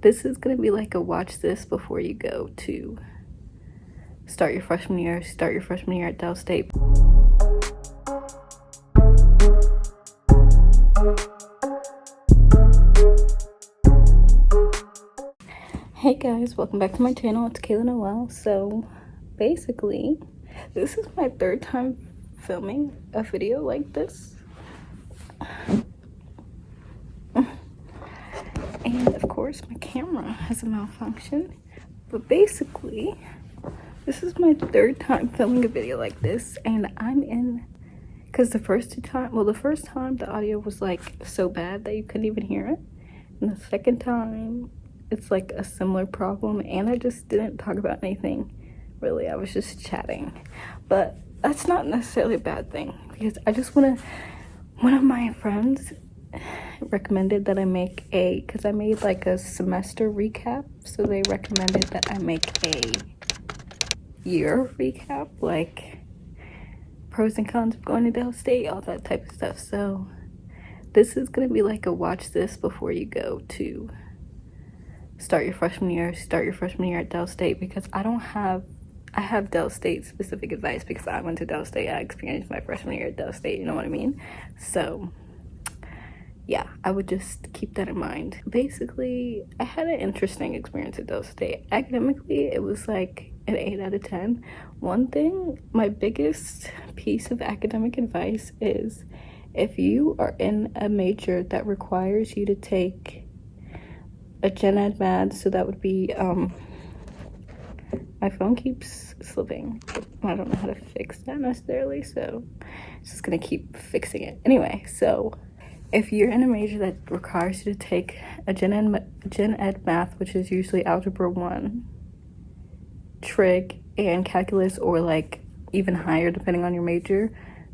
This is gonna be like a watch this before you go to start your freshman year at Del State. Hey guys, welcome back to my channel. It's Kayla Noel. So basically, this is my third time filming a video like this. And of course my camera has a malfunction. But basically, this is my third time filming a video like this, and I'm in, because the first time the audio was like so bad that you couldn't even hear it. And the second time it's like a similar problem, and I just didn't talk about anything really. I was just chatting. But that's not necessarily a bad thing, because one of my friends recommended that I make because I made like a semester recap, so they recommended that I make a year recap, like pros and cons of going to Del State, all that type of stuff. So this is gonna be like a watch this before you go to start your freshman year at Del State, because I have Del State specific advice because I went to Del State. I experienced my freshman year at Del State, you know what I mean? So yeah, I would just keep that in mind. Basically, I had an interesting experience at Del State. Academically, it was like an 8 out of 10. One thing, my biggest piece of academic advice is if you are in a major that requires you to take a gen ed math, so that would be, my phone keeps slipping. I don't know how to fix that necessarily, so it's just gonna keep fixing it. Anyway, so if you're in a major that requires you to take a gen ed math, which is usually algebra 1, trig, and calculus, or like even higher depending on your major,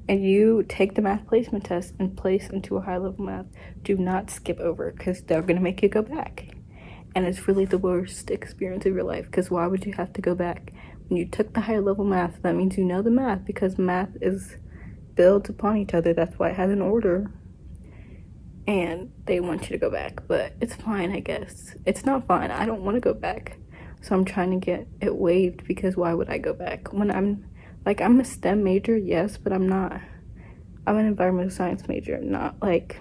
and you take the math placement test and place into a high level math, do not skip over, because they're gonna make you go back. And it's really the worst experience of your life, because why would you have to go back? When you took the higher level math, that means you know the math, because math is built upon each other. That's why it has an order. And they want you to go back, but it's fine, I guess. It's not fine. I don't want to go back, so I'm trying to get it waived, because why would I go back when I'm a STEM major? Yes, but I'm an environmental science major, not like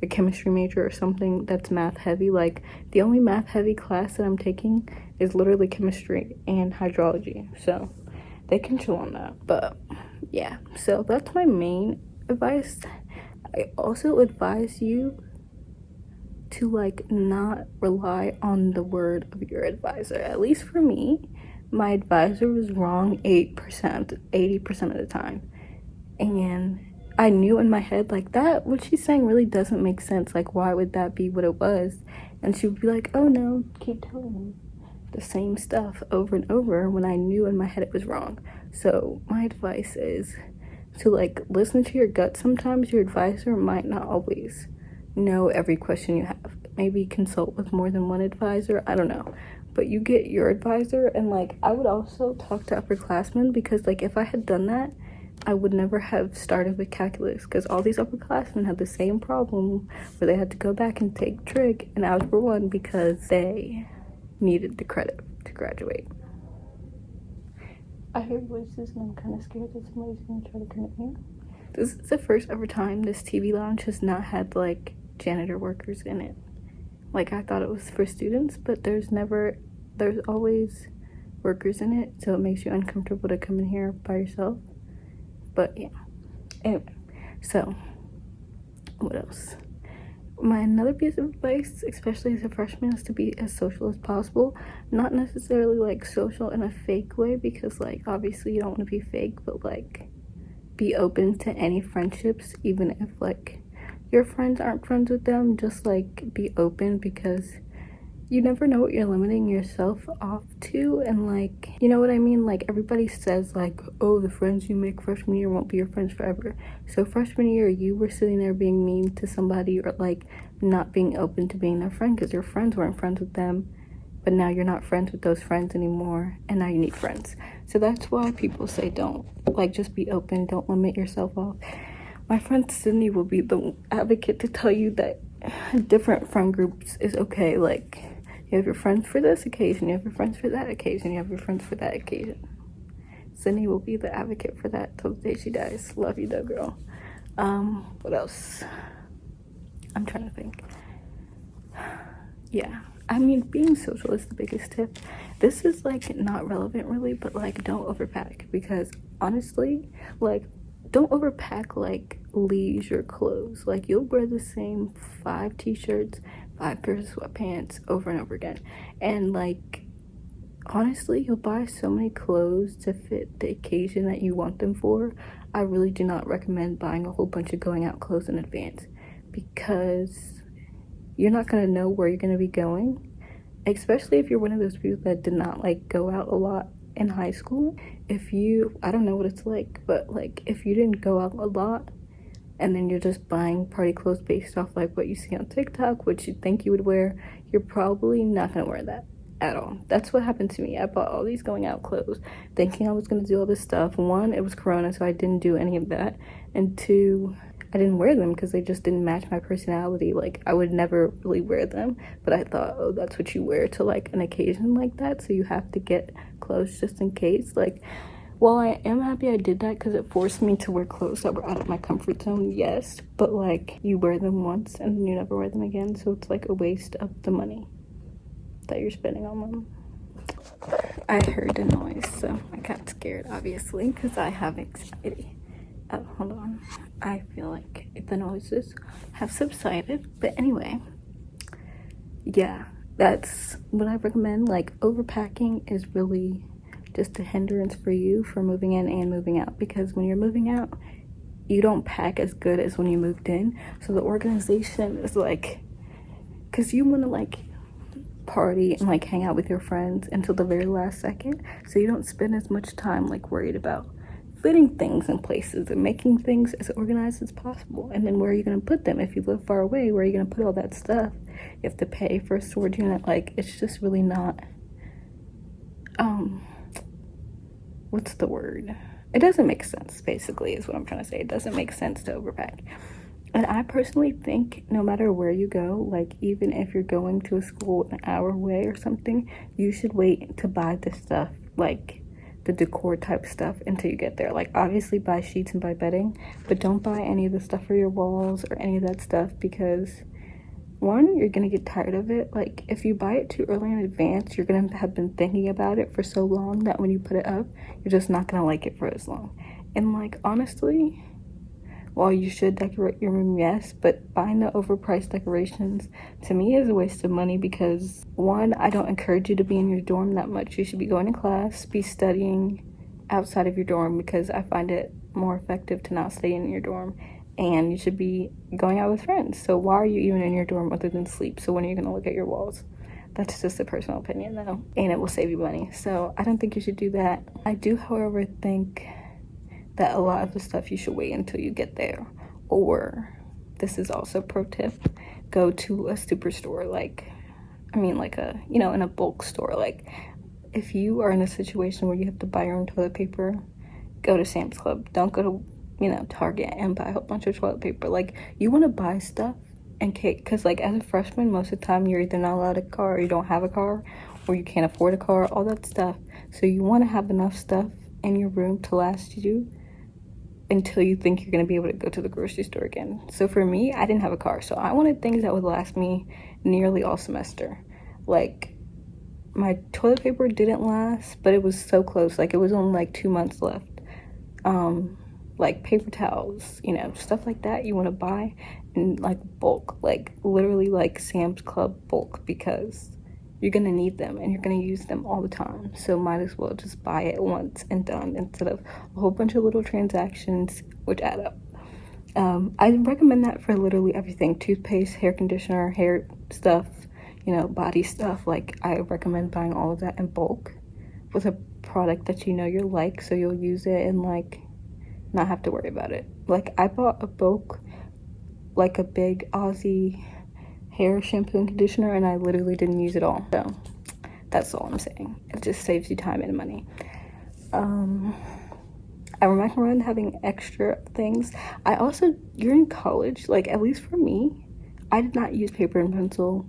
a chemistry major or something that's math heavy. Like, the only math heavy class that I'm taking is literally chemistry and hydrology, so they can chill on that. But yeah, so that's my main advice. I also advise you to like not rely on the word of your advisor. At least for me, my advisor was wrong 80% of the time. And I knew in my head, like, that what she's saying really doesn't make sense. Like, why would that be what it was? And she would be like, oh no, keep telling me the same stuff over and over, when I knew in my head it was wrong. So my advice is to like listen to your gut. Sometimes your advisor might not always know every question you have. Maybe consult with more than one advisor, I don't know, but you get your advisor. And like, I would also talk to upperclassmen, because like if I had done that, I would never have started with calculus, because all these upperclassmen had the same problem where they had to go back and take trig and algebra 1 because they needed the credit to graduate. I hear voices and I'm kind of scared that somebody's gonna try to come in here. This is the first ever time this TV lounge has not had like janitor workers in it. Like, I thought it was for students, but there's always workers in it, so it makes you uncomfortable to come in here by yourself. But yeah, anyway, so what else? Another piece of advice, especially as a freshman, is to be as social as possible. Not necessarily like social in a fake way, because like obviously you don't want to be fake, but like be open to any friendships, even if like your friends aren't friends with them. Just like be open, because you never know what you're limiting yourself off to. And like, you know what I mean? Like, everybody says like, oh, the friends you make freshman year won't be your friends forever. So freshman year, you were sitting there being mean to somebody, or like not being open to being their friend, because your friends weren't friends with them, but now you're not friends with those friends anymore, and now you need friends. So that's why people say don't, like, just be open, don't limit yourself off. My friend Sydney will be the advocate to tell you that different friend groups is okay. Like, You have your friends for this occasion, you have your friends for that occasion, you have your friends for that occasion. Sydney will be the advocate for that till the day she dies. Love you though, girl. What else? I'm trying to think. Yeah, I mean, being social is the biggest tip. This is like not relevant really, but like don't overpack, because honestly, like don't overpack like leisure clothes. Like you'll wear the same 5 t-shirts, 5 pairs of sweatpants over and over again, and like honestly, you'll buy so many clothes to fit the occasion that you want them for. I really do not recommend buying a whole bunch of going out clothes in advance, because you're not going to know where you're going to be going, especially if you're one of those people that did not like go out a lot in high school. I don't know what it's like, but like if you didn't go out a lot and then you're just buying party clothes based off like what you see on TikTok, what you think you would wear, you're probably not going to wear that at all. That's what happened to me. I bought all these going out clothes thinking I was going to do all this stuff. 1, it was Corona, so I didn't do any of that, and 2, I didn't wear them because they just didn't match my personality. Like I would never really wear them, but I thought, oh, that's what you wear to like an occasion like that, so you have to get clothes just in case. Like, while I am happy I did that because it forced me to wear clothes that were out of my comfort zone, yes, but like you wear them once and then you never wear them again, so it's like a waste of the money that you're spending on them. I heard a noise, so I got scared, obviously, because I have anxiety. Oh, hold on. I feel like the noises have subsided. But anyway, yeah, that's what I recommend. Like, overpacking is really just a hindrance for you for moving in and moving out, because when you're moving out, you don't pack as good as when you moved in. So the organization is like, because you want to like party and like hang out with your friends until the very last second, so you don't spend as much time like worried about fitting things in places and making things as organized as possible. And then where are you going to put them? If you live far away, where are you going to put all that stuff? You have to pay for a storage unit. Like, it's just really not, what's the word? It doesn't make sense, basically, is what I'm trying to say. It doesn't make sense to overpack. And I personally think no matter where you go, like even if you're going to a school an hour away or something, you should wait to buy the stuff, like the decor type stuff, until you get there. Like obviously buy sheets and buy bedding, but don't buy any of the stuff for your walls or any of that stuff, because 1, you're gonna get tired of it. Like if you buy it too early in advance, you're gonna have been thinking about it for so long that when you put it up, you're just not gonna like it for as long. And like honestly, while you should decorate your room, yes, but buying the overpriced decorations to me is a waste of money, because 1, I don't encourage you to be in your dorm that much. You should be going to class, be studying outside of your dorm, because I find it more effective to not stay in your dorm. And you should be going out with friends. So why are you even in your dorm other than sleep? So when are you going to look at your walls? That's just a personal opinion though, and it will save you money. So I don't think you should do that. I do, however, think that a lot of the stuff you should wait until you get there. Or, this is also a pro tip, go to a superstore, like a, in a bulk store. Like if you are in a situation where you have to buy your own toilet paper, go to Sam's Club. Don't go to Target and buy a whole bunch of toilet paper. Like you want to buy stuff and because like as a freshman, most of the time you're either not allowed a car, or you don't have a car, or you can't afford a car, all that stuff. So you want to have enough stuff in your room to last you until you think you're going to be able to go to the grocery store again. So for me, I didn't have a car, so I wanted things that would last me nearly all semester. Like my toilet paper didn't last, but it was so close. Like it was only like 2 months left. Like paper towels, stuff like that you want to buy in like bulk, like literally like Sam's Club bulk, because you're gonna need them and you're gonna use them all the time. So might as well just buy it once and done, instead of a whole bunch of little transactions which add up. I recommend that for literally everything: toothpaste, hair conditioner, hair stuff, body stuff. Like I recommend buying all of that in bulk with a product that you like, so you'll use it and like not have to worry about it. Like I bought a bulk, like a big Aussie hair shampoo and conditioner, and I literally didn't use it all. So that's all I'm saying. It just saves you time and money. I recommend having extra things. You're in college, like at least for me, I did not use paper and pencil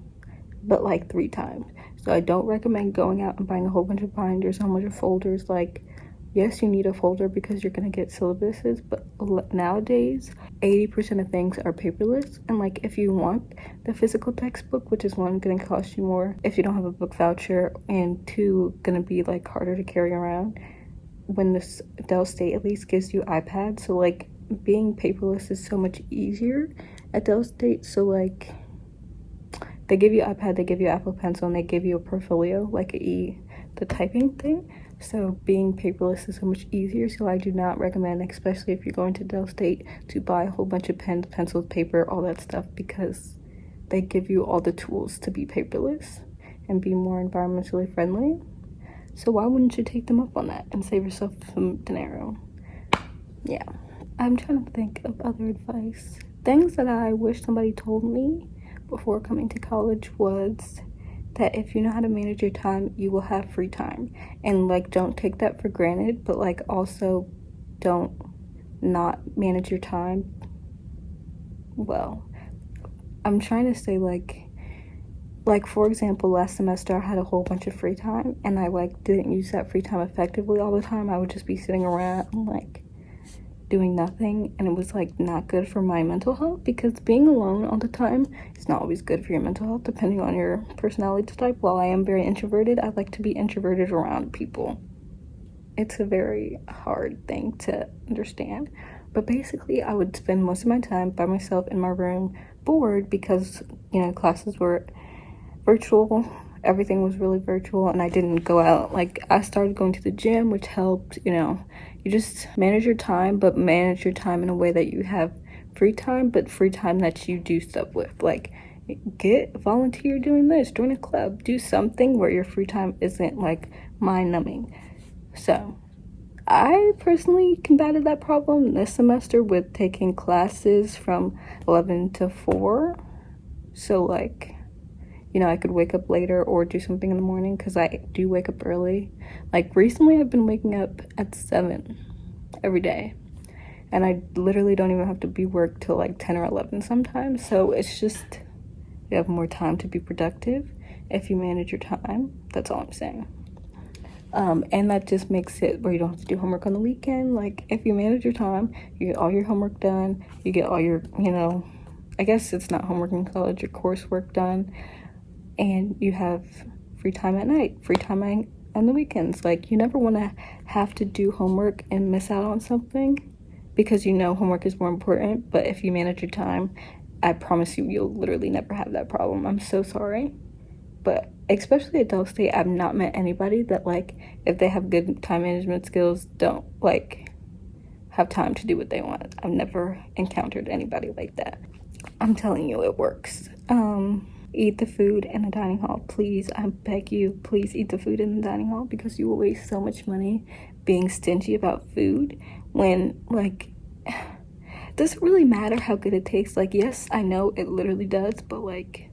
but like 3 times. So I don't recommend going out and buying a whole bunch of binders, a whole bunch of folders. Like, yes, you need a folder because you're gonna get syllabuses, but nowadays 80% of things are paperless. And like, if you want the physical textbook, which is one, gonna cost you more if you don't have a book voucher, and two, gonna be like harder to carry around, when this Dell State at least gives you iPads. So like, being paperless is so much easier at Dell State. So like, they give you iPad, they give you Apple Pencil, and they give you a portfolio, like the typing thing. So being paperless is so much easier. So I do not recommend, especially if you're going to Dell State, to buy a whole bunch of pens, pencils, paper, all that stuff, because they give you all the tools to be paperless and be more environmentally friendly. So why wouldn't you take them up on that and save yourself some dinero? Yeah, I'm trying to think of other advice. Things that I wish somebody told me before coming to college was that if you know how to manage your time, you will have free time. And like, don't take that for granted, but like, also don't not manage your time well. I'm trying to say like for example, last semester I had a whole bunch of free time, and I like didn't use that free time effectively all the time. I would just be sitting around like doing nothing, and it was like not good for my mental health, because being alone all the time is not always good for your mental health, depending on your personality type. While I am very introverted, I like to be introverted around people. It's a very hard thing to understand, but basically I would spend most of my time by myself in my room, bored, because classes were virtual, everything was really virtual, and I didn't go out. Like, I started going to the gym, which helped. You just manage your time, but manage your time in a way that you have free time, but free time that you do stuff with. Like, get volunteer doing this, join a club, do something where your free time isn't like mind numbing. So I personally combated that problem this semester with taking classes from 11 to 4. So like, I could wake up later or do something in the morning, because I do wake up early. Like, recently I've been waking up at 7 every day, and I literally don't even have to be work till like 10 or 11 sometimes. So it's just, you have more time to be productive if you manage your time. That's all I'm saying. And that just makes it where you don't have to do homework on the weekend. Like, if you manage your time, you get all your homework done, you get all your, I guess it's not homework in college, your coursework done, and you have free time at night, free time on the weekends. Like, you never want to have to do homework and miss out on something, because homework is more important. But if you manage your time, I promise you'll literally never have that problem. I'm so sorry. But especially at Dell State, I've not met anybody that, like, if they have good time management skills, don't, like, have time to do what they want. I've never encountered anybody like that. I'm telling you, it works. Eat the food in the dining hall. Please, I beg you, please eat the food in the dining hall, because you will waste so much money being stingy about food when, like, does it really matter how good it tastes? Like, yes, I know it literally does, but like,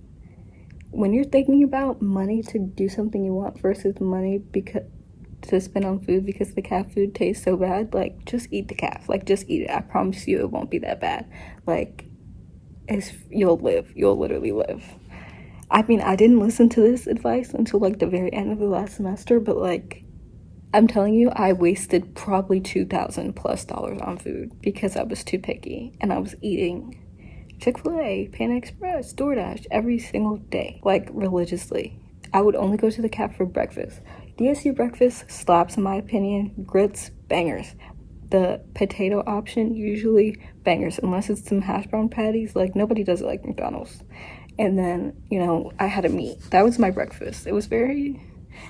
when you're thinking about money to do something you want versus money to spend on food because the calf food tastes so bad, like, just eat the calf. Like, just eat it. I promise you it won't be that bad. Like, you'll literally live. I mean, I didn't listen to this advice until like the very end of the last semester, but like, I'm telling you, I wasted probably $2,000+ on food because I was too picky, and I was eating Chick-fil-A, Panda Express, DoorDash every single day, like, religiously. I would only go to the Cap for breakfast. DSU breakfast slaps, in my opinion. Grits, bangers. The potato option, usually bangers, unless it's some hash brown patties. Like, nobody does it like McDonald's. And then, I had a meat. That was my breakfast. It was very,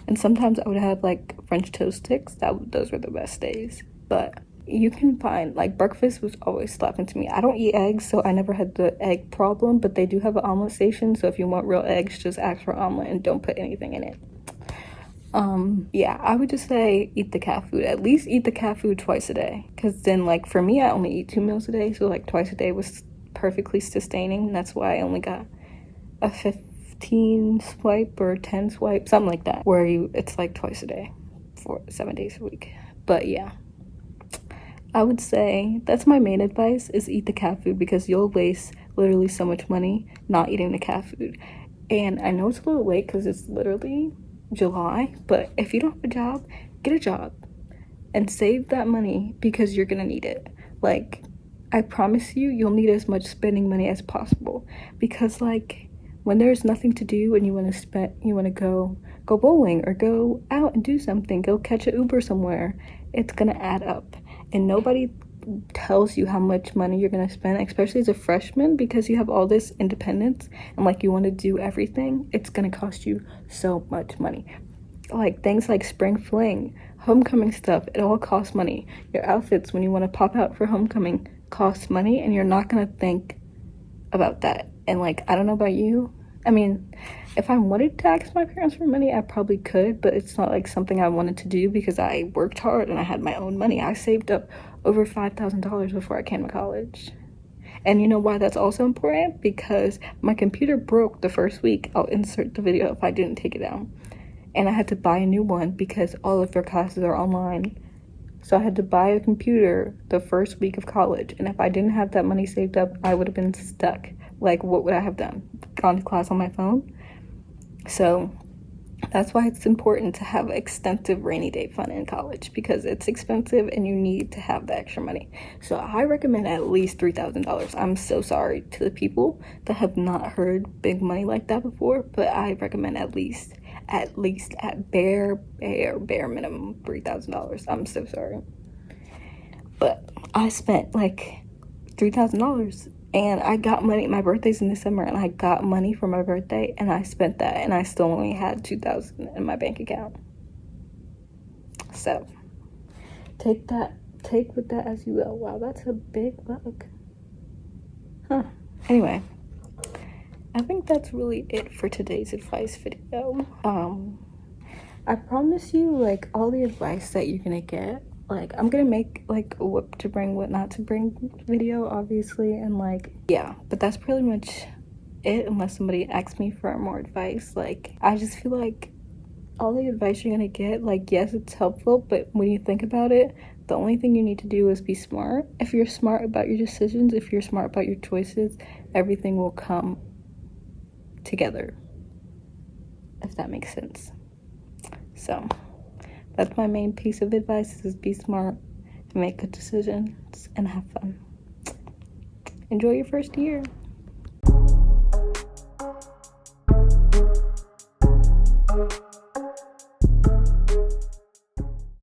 and sometimes I would have like French toast sticks. Those were the best days. But you can find, like, breakfast was always slapping to me. I don't eat eggs, so I never had the egg problem, but they do have an omelet station. So if you want real eggs, just ask for omelet and don't put anything in it. Yeah, I would just say eat the cat food. At least eat the cat food twice a day, because then, like, for me, I only eat 2 meals a day, so like twice a day was perfectly sustaining. That's why I only got a 15 swipe or 10 swipe, something like that, where it's like twice a day for 7 days a week. But yeah, I would say that's my main advice, is eat the cat food, because you'll waste literally so much money not eating the cat food. And I know it's a little late because it's literally July, but if you don't have a job, get a job and save that money because you're gonna need it. Like, I promise you, you'll need as much spending money as possible, because like when there's nothing to do and you want to go bowling or go out and do something, go catch an Uber somewhere, it's gonna add up. And nobody tells you how much money you're gonna spend, especially as a freshman, because you have all this independence and like you want to do everything. It's gonna cost you so much money. Like things like spring fling, homecoming stuff, it all costs money. Your outfits when you want to pop out for homecoming costs money, and you're not gonna think about that. And like, I don't know about you, I mean, if I wanted to ask my parents for money, I probably could, but it's not like something I wanted to do because I worked hard and I had my own money. I saved up over $5,000 before I came to college. And you know why that's also important? Because my computer broke the first week. I'll insert the video if I didn't take it down. And I had to buy a new one because all of their classes are online. So I had to buy a computer the first week of college. And if I didn't have that money saved up, I would have been stuck. Like, what would I have done? Gone to class on my phone? So that's why it's important to have extensive rainy day fund in college, because it's expensive and you need to have the extra money. So I recommend at least $3,000. I'm so sorry to the people that have not heard big money like that before, but I recommend at least at bare minimum $3,000. I'm so sorry. But I spent like $3,000 and I got money. My birthday's in December and I got money for my birthday and I spent that, and I still only had $2,000 in my bank account. So take with that as you will. Wow, that's a big bug. Anyway, I think that's really it for today's advice video. I promise you, like, all the advice that you're gonna get, like, I'm gonna make like a what to bring, what not to bring video, obviously, and like, yeah, but that's pretty much it, unless somebody asks me for more advice. Like, I just feel like all the advice you're gonna get, like, yes, it's helpful, but when you think about it, the only thing you need to do is be smart. If you're smart about your decisions, if you're smart about your choices, everything will come together, if that makes sense. So that's my main piece of advice, is be smart, make good decisions, and have fun. Enjoy your first year.